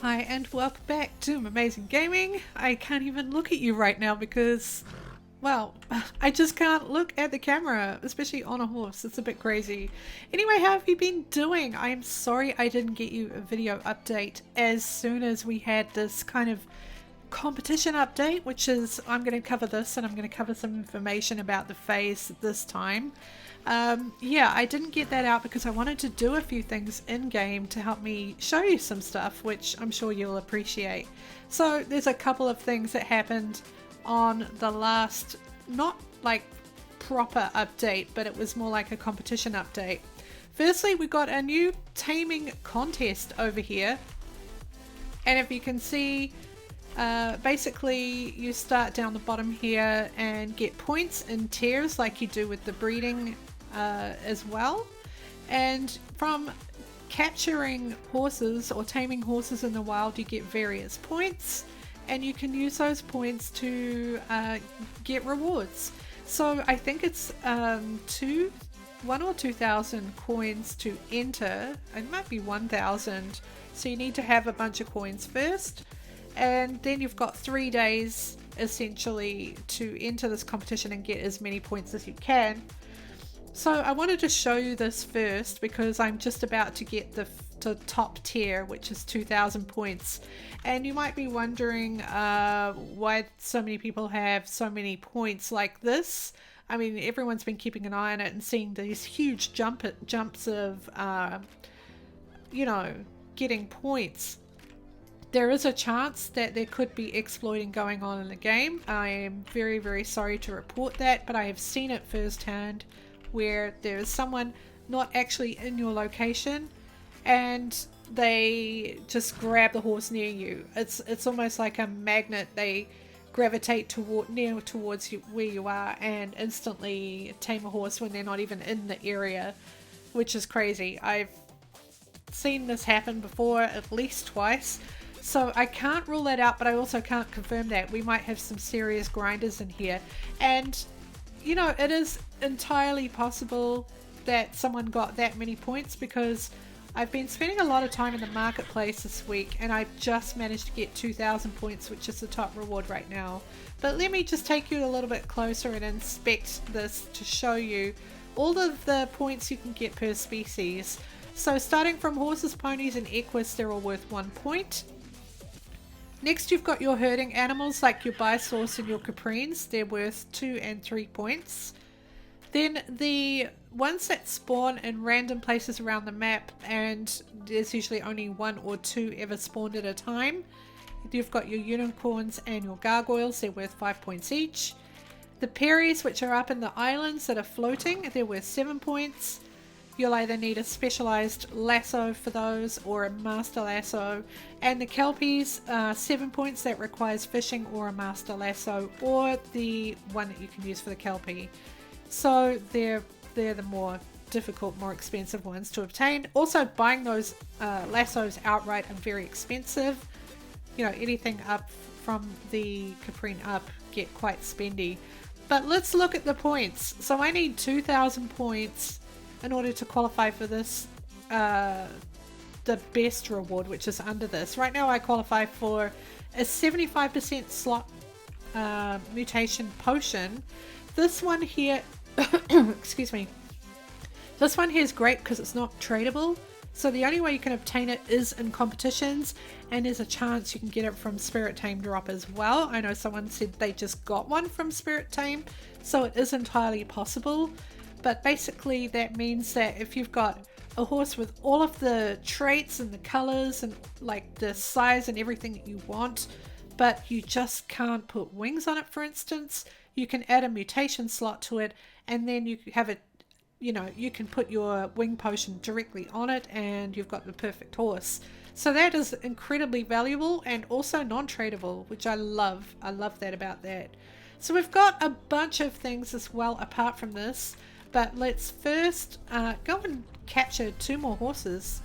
Hi and welcome back to Amazing Gaming. I can't even look at you right now because, well, I just can't look at the camera, especially on a horse. It's a bit crazy. Anyway, how have you been doing? I'm sorry I didn't get you a video update as soon as we had this kind of competition update, which is I'm going to cover this and I'm going to cover some information about the phase this time. Yeah, I didn't get that out because I wanted to do a few things in game to help me show you some stuff, which I'm sure you'll appreciate. So there's a couple of things that happened on the last, not like proper update, but it was more like a competition update. Firstly, we got a new Taming Contest over here, and if you can see, basically you start down the bottom here and get points in tiers like you do with the breeding as well, and from capturing horses or taming horses in the wild you get various points, and you can use those points to get rewards. So I think it's 1 or 2,000 coins to enter. It might be 1,000, so you need to have a bunch of coins first, and then you've got 3 days essentially to enter this competition and get as many points as you can. So I wanted to show you this first because I'm just about to get the top tier, which is 2,000 points, and you might be wondering why so many people have so many points like this. I mean, everyone's been keeping an eye on it and seeing these huge jumps of getting points. There is a chance that there could be exploiting going on in the game. I am very, very sorry to report that, but I have seen it firsthand where there is someone not actually in your location and they just grab the horse near you. It's almost like a magnet. They gravitate towards you, where you are, and instantly tame a horse when they're not even in the area, which is crazy. I've seen this happen before at least twice. So I can't rule that out, but I also can't confirm that. We might have some serious grinders in here. And, you know, it is entirely possible that someone got that many points because I've been spending a lot of time in the marketplace this week and I've just managed to get 2,000 points, which is the top reward right now. But let me just take you a little bit closer and inspect this to show you all of the points you can get per species. So starting from horses, ponies and equus, they're all worth 1 point. Next, you've got your herding animals like your bisource and your caprines. They're worth 2 and 3 points. Then the ones that spawn in random places around the map, and there's usually only 1 or 2 ever spawned at a time. You've got your unicorns and your gargoyles. They're worth 5 points each. The peries, which are up in the islands that are floating, they're worth 7 points. You'll either need a specialized lasso for those or a master lasso. And the kelpies, 7 points. That requires fishing or a master lasso, or the one that you can use for the kelpie. So they're the more difficult, more expensive ones to obtain. Also, buying those lassos outright are very expensive. You know, anything up from the caprine up get quite spendy. But let's look at the points. So I need 2,000 points in order to qualify for this, the best reward, which is under this. Right now I qualify for a 75% slot mutation potion. This one here, excuse me, this one here is great because it's not tradable. So the only way you can obtain it is in competitions, and there's a chance you can get it from Spirit Tame drop as well. I know someone said they just got one from Spirit Tame, so it is entirely possible. But basically that means that if you've got a horse with all of the traits and the colors and like the size and everything that you want, but you just can't put wings on it, for instance, you can add a mutation slot to it, and then you have it, you know, you can put your wing potion directly on it and you've got the perfect horse. So that is incredibly valuable and also non-tradable, which I love. I love that about that. So we've got a bunch of things as well apart from this. But let's first go and capture 2 more horses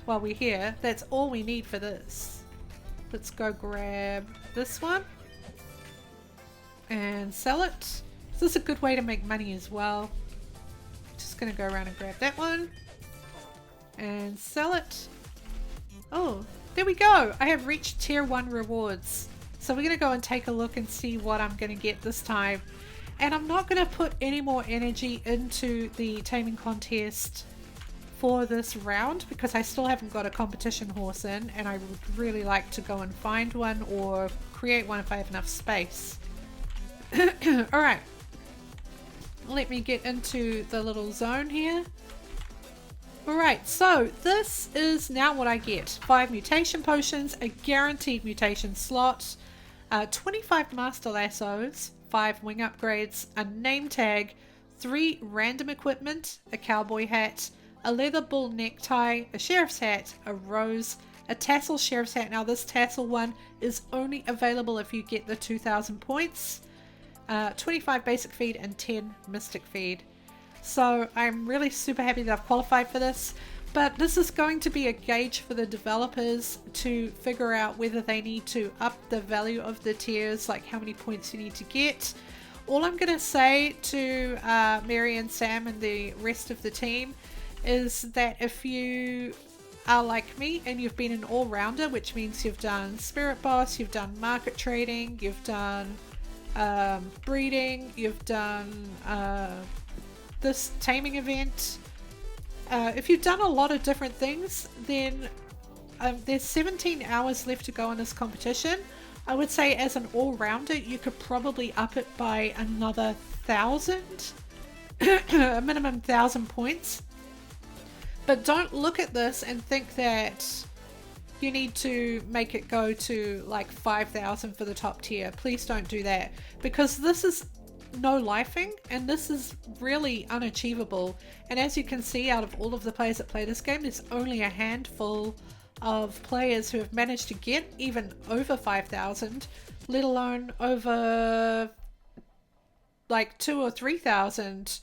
while we're here. That's all we need for this. Let's go grab this one and sell it. This is a good way to make money as well. Just going to go around and grab that one and sell it. Oh, there we go. I have reached tier 1 rewards. So we're going to go and take a look and see what I'm going to get this time. And I'm not going to put any more energy into the taming contest for this round because I still haven't got a competition horse in, and I would really like to go and find one or create one if I have enough space. Alright, let me get into the little zone here. Alright, so this is now what I get. 5 mutation potions, a guaranteed mutation slot, 25 master lassos, 5 wing upgrades, a name tag, 3 random equipment, a cowboy hat, a leather bull necktie, a sheriff's hat, a rose, a tassel sheriff's hat. Now this tassel one is only available if you get the 2000 points, 25 basic feed and 10 mystic feed. So I'm really super happy that I've qualified for this, but this is going to be a gauge for the developers to figure out whether they need to up the value of the tiers, like how many points you need to get. All I'm going to say to Mary and Sam and the rest of the team is that if you are like me and you've been an all-rounder, which means you've done spirit boss, you've done market trading, you've done breeding, you've done this taming event, if you've done a lot of different things, then there's 17 hours left to go in this competition. I would say as an all-rounder you could probably up it by another 1,000 a minimum 1,000 points. But don't look at this and think that you need to make it go to like 5,000 for the top tier. Please don't do that, because this is no lifing and this is really unachievable. And as you can see, out of all of the players that play this game, there's only a handful of players who have managed to get even over 5,000, let alone over like 2,000 or 3,000.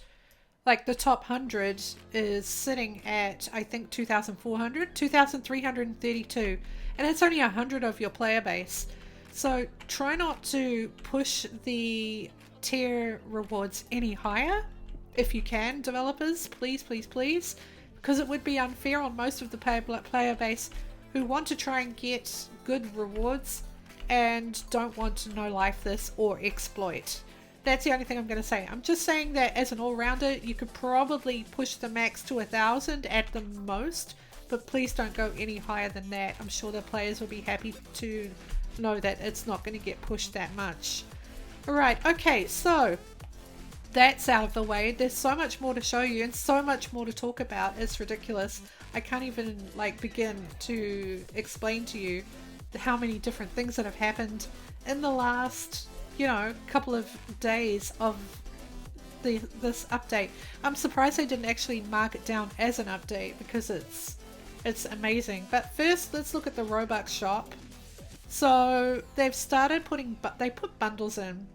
Like the top 100 is sitting at, I think, 2,400, 2,332, and it's only 100 of your player base. So try not to push the tier rewards any higher if you can, developers. Please, please, please, because it would be unfair on most of the player base who want to try and get good rewards and don't want to no life this or exploit. That's the only thing I'm going to say. I'm just saying that as an all-rounder, you could probably push the max to 1,000 at the most, but please don't go any higher than that. I'm sure the players will be happy to know that it's not going to get pushed that much. Alright, okay, so that's out of the way. There's so much more to show you and so much more to talk about. It's ridiculous. I can't even like begin to explain to you how many different things that have happened in the last, you know, couple of days of this update. I'm surprised they didn't actually mark it down as an update because it's amazing. But first, let's look at the Robux shop. So they've started they put bundles in.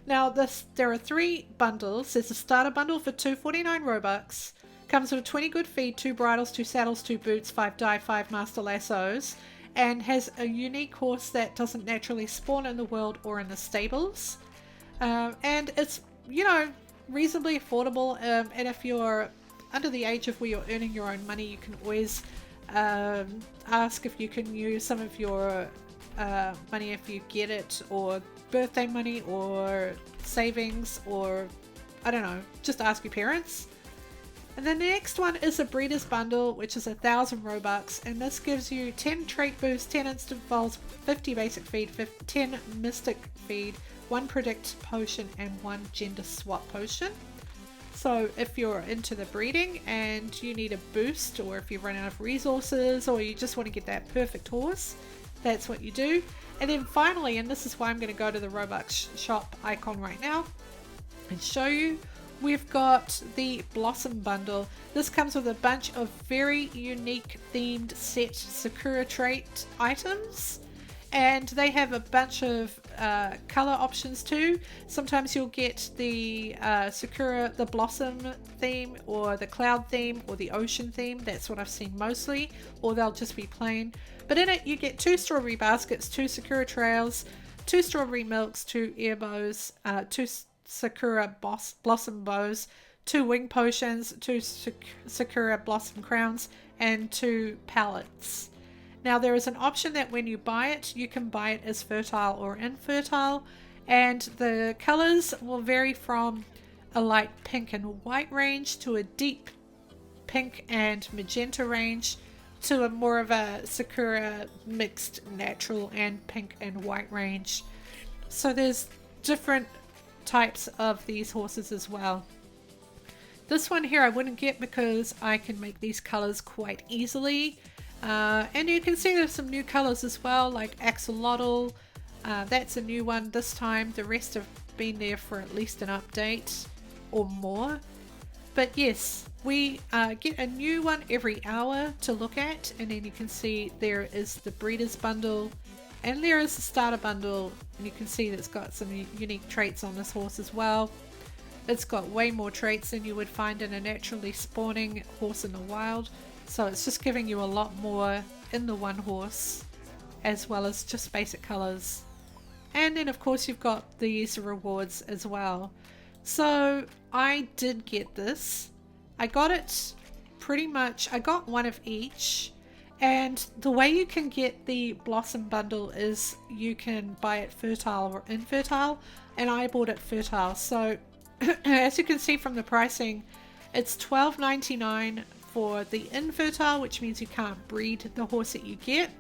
Now there are 3 bundles. There's a starter bundle for 249 Robux. Comes with 20 good feed, 2 bridles, 2 saddles, 2 boots, 5 dye, 5 master lassos, and has a unique horse that doesn't naturally spawn in the world or in the stables. And it's, you know, reasonably affordable, and if you're under the age of where you're earning your own money, you can always ask if you can use some of your money if you get it, or birthday money or savings, or I don't know, just ask your parents. And then the next one is a breeder's bundle, which is 1,000 Robux, and this gives you 10 trait boosts, 10 instant falls, 50 basic feed, 10 mystic feed, 1 predict potion, and 1 gender swap potion. So if you're into the breeding and you need a boost, or if you run out of resources, or you just want to get that perfect horse, that's what you do. And then finally, and this is why I'm going to go to the Robux shop icon right now and show you, we've got the Blossom Bundle. This comes with a bunch of very unique themed set Sakura trait items, and they have a bunch of color options too. Sometimes you'll get the Sakura, the Blossom theme, or the Cloud theme, or the Ocean theme. That's what I've seen mostly, or they'll just be plain. But in it you get 2 strawberry baskets, 2 Sakura trails, 2 strawberry milks, 2 ear bows, 2 Sakura blossom bows, 2 wing potions, 2 Sakura blossom crowns, and 2 pallets. Now there is an option that when you buy it, you can buy it as fertile or infertile, and the colors will vary from a light pink and white range to a deep pink and magenta range to a more of a sakura mixed natural and pink and white range. So there's different types of these horses as well. This one here I wouldn't get because I can make these colors quite easily. And you can see there's some new colors as well, like axolotl. That's a new one this time. The rest have been there for at least an update or more. But yes, we get a new one every hour to look at, and then you can see there is the breeders bundle and there is the starter bundle, and you can see that it's got some unique traits on this horse as well. It's got way more traits than you would find in a naturally spawning horse in the wild, so it's just giving you a lot more in the one horse as well as just basic colors. And then of course you've got these rewards as well. So I did get this. I got it pretty much, I got one of each, and the way you can get the blossom bundle is you can buy it fertile or infertile, and I bought it fertile. So as you can see from the pricing, it's $12.99 for the infertile, which means you can't breed the horse that you get,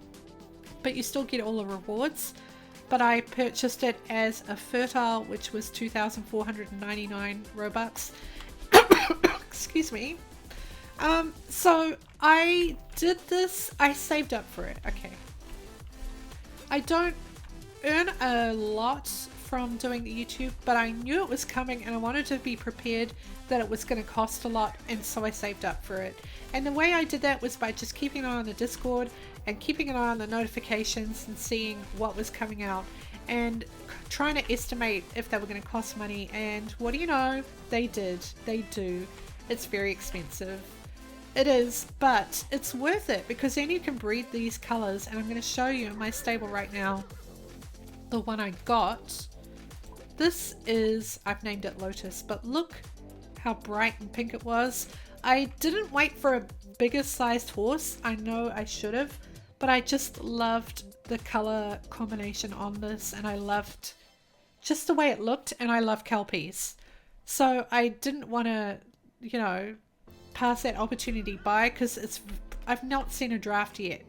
but you still get all the rewards. But I purchased it as a fertile, which was 2,499 Robux. Excuse me. So I did this, I saved up for it. Okay. I don't earn a lot from doing the YouTube, but I knew it was coming and I wanted to be prepared that it was going to cost a lot, and so I saved up for it. And the way I did that was by just keeping an eye on the Discord and keeping an eye on the notifications and seeing what was coming out and trying to estimate if they were going to cost money. And what do you know? They did. They do. It's very expensive. It is, but it's worth it because then you can breed these colors, and I'm going to show you in my stable right now the one I got. This is, I've named it Lotus, but look how bright and pink it was. I didn't wait for a bigger sized horse. I know I should have, but I just loved the color combination on this, and I loved just the way it looked, and I love kelpies. So I didn't want to, you know, pass that opportunity by because I've not seen a draft yet,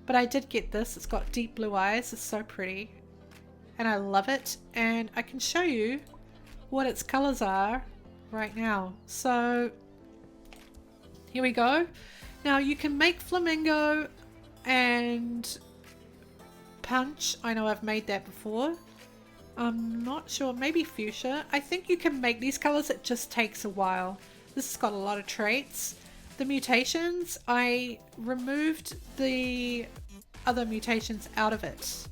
but I did get this. It's got deep blue eyes. It's so pretty and I love it, and I can show you what its colors are right now. So here we go. Now you can make flamingo and punch. I know I've made that before. I'm not sure, maybe fuchsia. I think you can make these colors. It just takes a while. This has got a lot of traits. The mutations, I removed the other mutations out of it,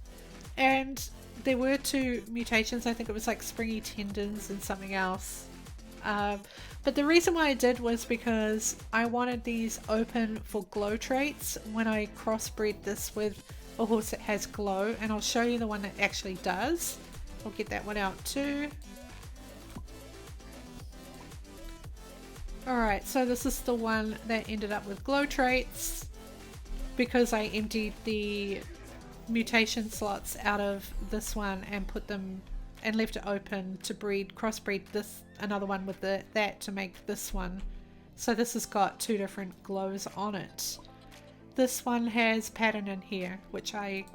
and there were two mutations. I think it was like springy tendons and something else, but the reason why I did was because I wanted these open for glow traits when I crossbreed this with a horse that has glow, and I'll show you the one that actually does. I'll get that one out too. Alright, so this is the one that ended up with glow traits because I emptied the mutation slots out of this one and put them and left it open to crossbreed this another one with that to make this one. So this has got two different glows on it. This one has pattern in here, which I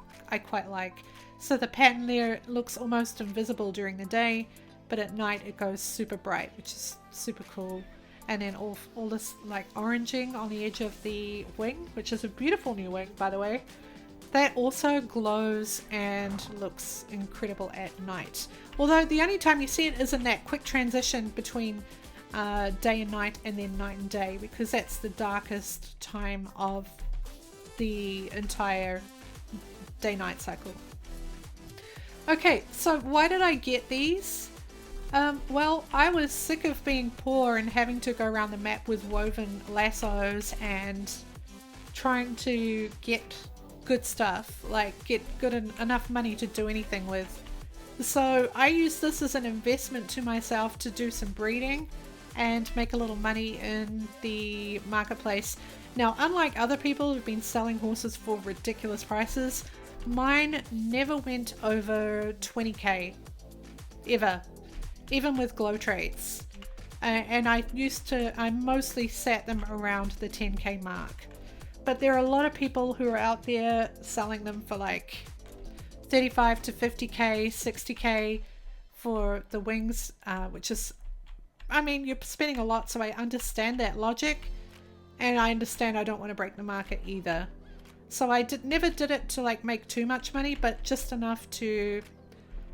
quite like. So the pattern there looks almost invisible during the day, but at night it goes super bright, which is super cool. And then all this like oranging on the edge of the wing, which is a beautiful new wing, by the way. That also glows and looks incredible at night. Although the only time you see it is in that quick transition between day and night, and then night and day, because that's the darkest time of the entire day-night cycle. Okay, so why did I get these? Well, I was sick of being poor and having to go around the map with woven lassos and trying to get good stuff, like get enough money to do anything with. So I used this as an investment to myself to do some breeding and make a little money in the marketplace. Now, unlike other people who've been selling horses for ridiculous prices, mine never went over 20k, ever, even with glow traits. And I mostly sat them around the 10k mark. But there are a lot of people who are out there selling them for like 35 to 50k, 60k for the wings, which is, I mean, you're spending a lot, so I understand that logic. And I understand I don't want to break the market either. So I never did it to like make too much money, but just enough to,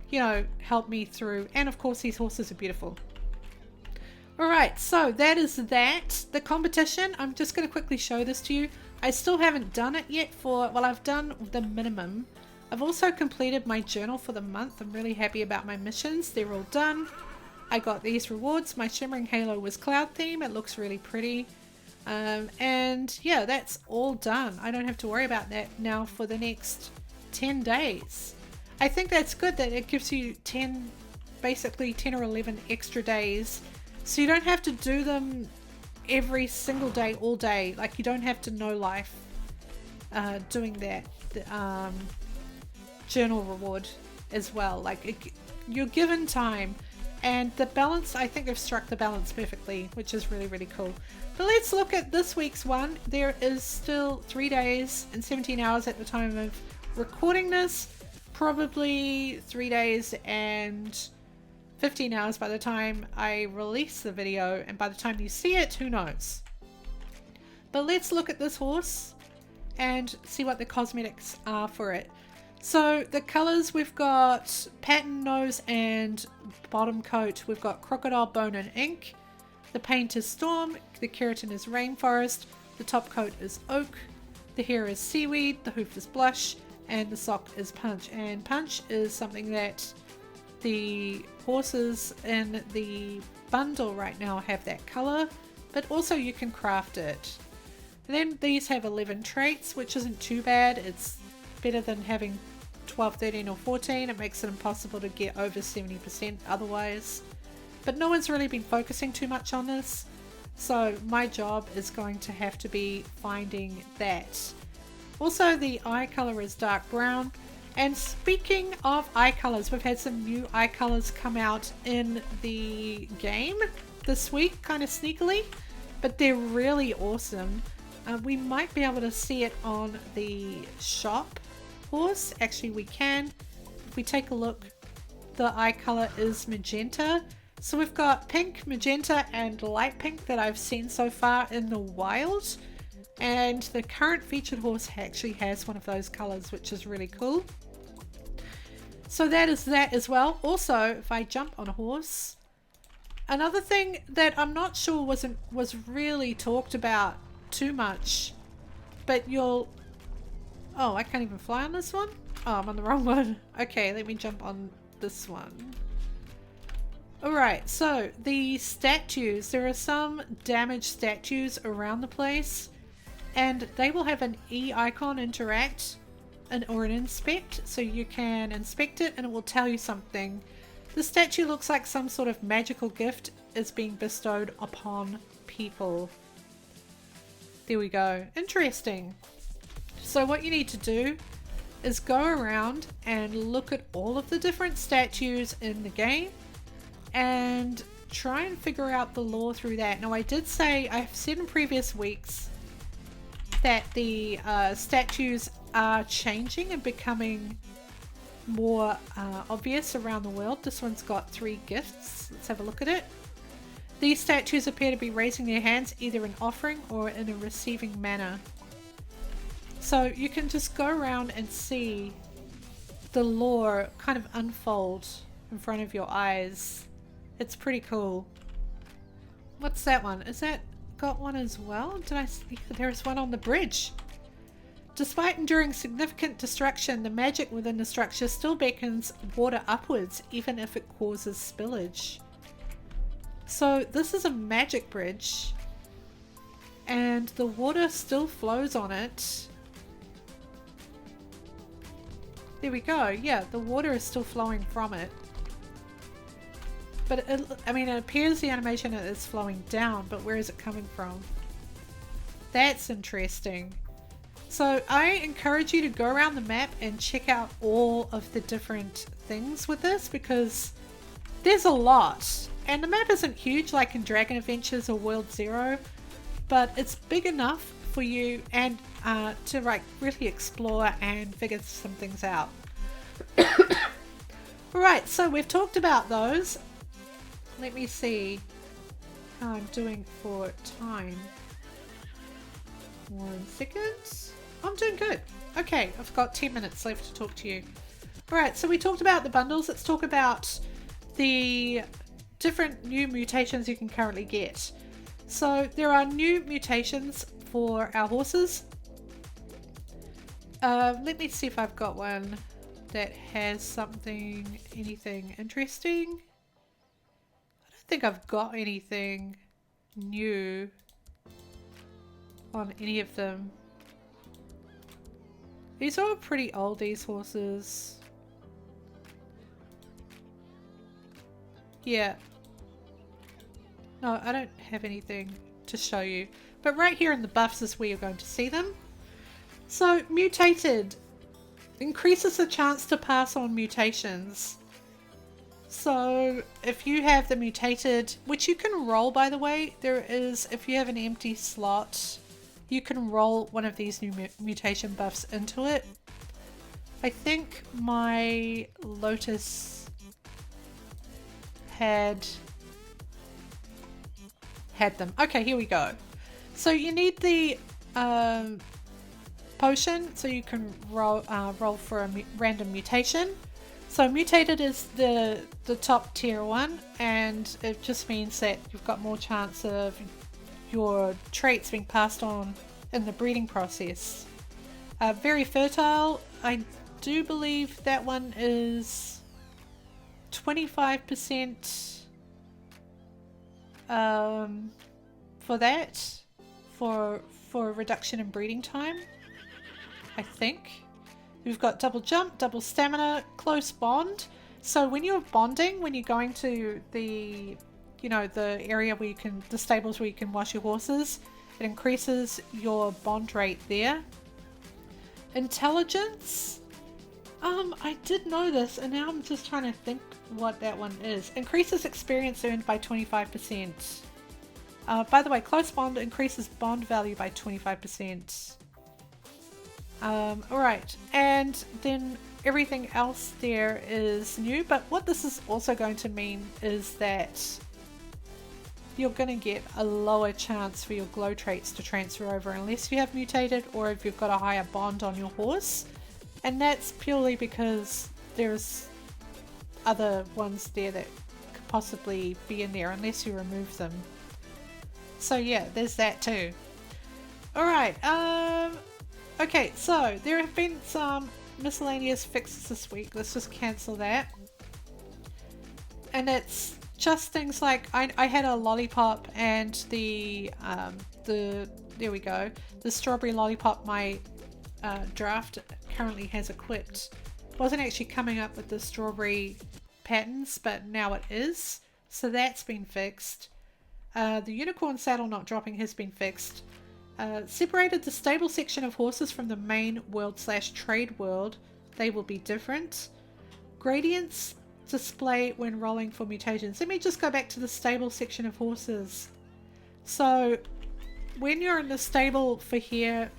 you know, help me through. And of course, these horses are beautiful. Alright, so that is that. The competition, I'm just going to quickly show this to you. I still haven't done it yet well, I've done the minimum. I've also completed my journal for the month. I'm really happy about my missions. They're all done. I got these rewards. My Shimmering Halo was cloud theme. It looks really pretty. And yeah, that's all done. I don't have to worry about that now for the next 10 days. I think that's good that it gives you basically 10 or 11 extra days. So you don't have to do them every single day, all day. Like you don't have to know life doing that journal reward as well. Like you're given time. And the balance, I think they've struck the balance perfectly, which is really, really cool. But let's look at this week's one. There is still 3 days and 17 hours at the time of recording this. Probably 3 days and 15 hours by the time I release the video. And by the time you see it, who knows? But let's look at this horse and see what the cosmetics are for it. So the colors, we've got pattern nose and bottom coat. We've got crocodile bone and ink. The paint is storm. The keratin is rainforest. The top coat is oak. The hair is seaweed. The hoof is blush. And the sock is punch. And punch is something that the horses in the bundle right now have that color. But also you can craft it. And then these have 11 traits, which isn't too bad. It's better than having 12, 13 or 14. It makes it impossible to get over 70% otherwise. But no one's really been focusing too much on this. So my job is going to have to be finding that. Also the eye color is dark brown. And speaking of eye colors, we've had some new eye colors come out in the game this week, kind of sneakily. But they're really awesome. We might be able to see it on the shop horse. Actually we can. If we take a look, the eye color is magenta. So we've got pink, magenta and light pink that I've seen so far in the wild, and the current featured horse actually has one of those colors, which is really cool. So that is that as well. Also, if I jump on a horse, another thing that I'm not sure was really talked about too much, but oh, I can't even fly on this one? Oh, I'm on the wrong one. Okay, let me jump on this one. Alright, so the statues. There are some damaged statues around the place. And they will have an E icon interact or an inspect. So you can inspect it and it will tell you something. The statue looks like some sort of magical gift is being bestowed upon people. There we go. Interesting. So what you need to do is go around and look at all of the different statues in the game and try and figure out the lore through that. Now I've said in previous weeks that the statues are changing and becoming more obvious around the world. This one's got 3 gifts. Let's have a look at it. These statues appear to be raising their hands either in offering or in a receiving manner. So you can just go around and see the lore kind of unfold in front of your eyes. It's pretty cool. What's that one? Is that got one as well? Did I see? There's one on the bridge. Despite enduring significant destruction, the magic within the structure still beckons water upwards, even if it causes spillage. So this is a magic bridge, and the water still flows on it. There we go. Yeah, the water is still flowing from it. But it appears the animation is flowing down, but where is it coming from? That's interesting. So I encourage you to go around the map and check out all of the different things with this, because there's a lot. And the map isn't huge like in Dragon Adventures or World Zero, but it's big enough for you and to like really explore and figure some things out. Right, so we've talked about those. Let me see how I'm doing for time. 1 second. I'm doing good. Okay, I've got 10 minutes left to talk to you. Alright, so we talked about the bundles. Let's talk about the different new mutations you can currently get. So there are new mutations for our horses. Let me see if I've got one that has anything interesting. I don't think I've got anything new on any of them. These are pretty old, these horses. Yeah. No, I don't have anything to show you. But right here in the buffs is where you're going to see them. So, mutated increases the chance to pass on mutations. So, if you have the mutated, which you can roll by the way, if you have an empty slot, you can roll one of these new mutation buffs into it. I think my Lotus had them. Okay, here we go. So you need the potion so you can roll for a random mutation. So mutated is the top tier one, and it just means that you've got more chance of your traits being passed on in the breeding process. Very fertile, I do believe that one is 25% for that, for a reduction in breeding time, I think. We've got double jump, double stamina, close bond. So when you're bonding, when you're going to the area where the stables where you can wash your horses, it increases your bond rate there. Intelligence. I did know this, and now I'm just trying to think what that one is. Increases experience earned by 25%. By the way, close bond increases bond value by 25%. Alright, and then everything else there is new, but what this is also going to mean is that you're going to get a lower chance for your glow traits to transfer over unless you have mutated or if you've got a higher bond on your horse. And that's purely because there's other ones there that could possibly be in there unless you remove them. So yeah, there's that too. Alright, okay, so there have been some miscellaneous fixes this week. Let's just cancel that. And it's just things like I had a lollipop and there we go, the strawberry lollipop my draft currently has equipped wasn't actually coming up with the strawberry patterns, but now it is, so that's been fixed. The unicorn saddle not dropping has been fixed. Separated the stable section of horses from the main world / trade world. They will be different. Gradients display when rolling for mutations. Let me just go back to the stable section of horses. So when you're in the stable for here,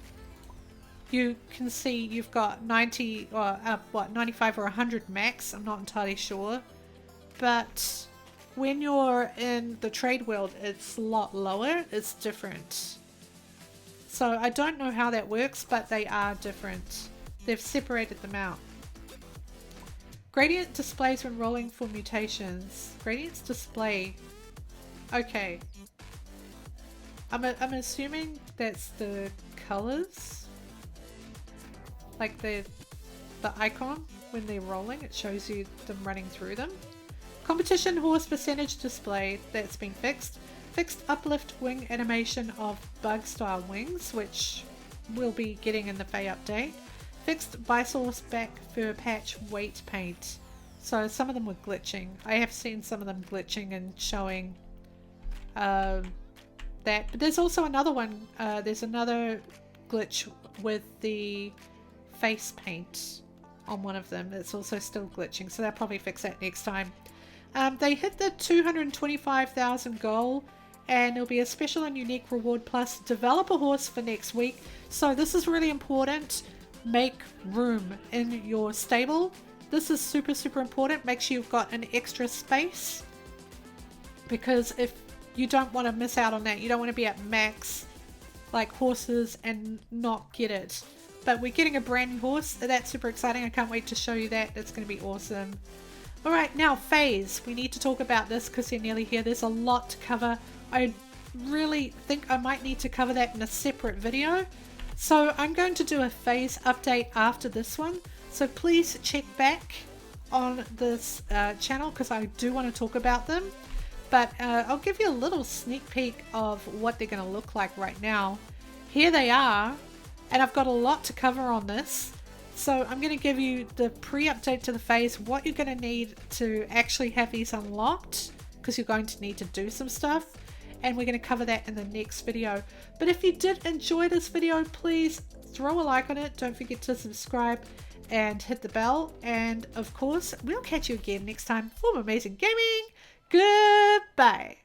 you can see you've got 90 or 95 or 100 max. I'm not entirely sure, but when you're in the trade world, it's a lot lower. It's different. So I don't know how that works, but they are different. They've separated them out. Gradient displays when rolling for mutations. Gradients display. Okay. I'm assuming that's the colors. Like the icon when they're rolling, it shows you them running through them. Competition horse percentage display, that's been fixed. Fixed uplift wing animation of bug style wings, which we'll be getting in the Fae update. Fixed Bisource back fur patch weight paint. So some of them were glitching. I have seen some of them glitching and showing that. But there's also another one. There's another glitch with the face paint on one of them that's also still glitching, so they'll probably fix that next time. They hit the 225,000 goal, and there'll be a special and unique reward plus developer horse for next week. So this is really important. Make room in your stable. This is super, super important. Make sure you've got an extra space, because if you don't want to miss out on that, you don't want to be at max like horses and not get it. But we're getting a brand new horse. That's super exciting. I can't wait to show you that. It's going to be awesome. All right, now phase. We need to talk about this because you're nearly here. There's a lot to cover. I really think I might need to cover that in a separate video. So I'm going to do a phase update after this one. So please check back on this channel because I do want to talk about them. But I'll give you a little sneak peek of what they're going to look like right now. Here they are. And I've got a lot to cover on this. So I'm going to give you the pre-update to the phase, what you're going to need to actually have these unlocked, because you're going to need to do some stuff. And we're going to cover that in the next video. But if you did enjoy this video, please throw a like on it. Don't forget to subscribe and hit the bell. And of course, we'll catch you again next time for more amazing gaming. Goodbye.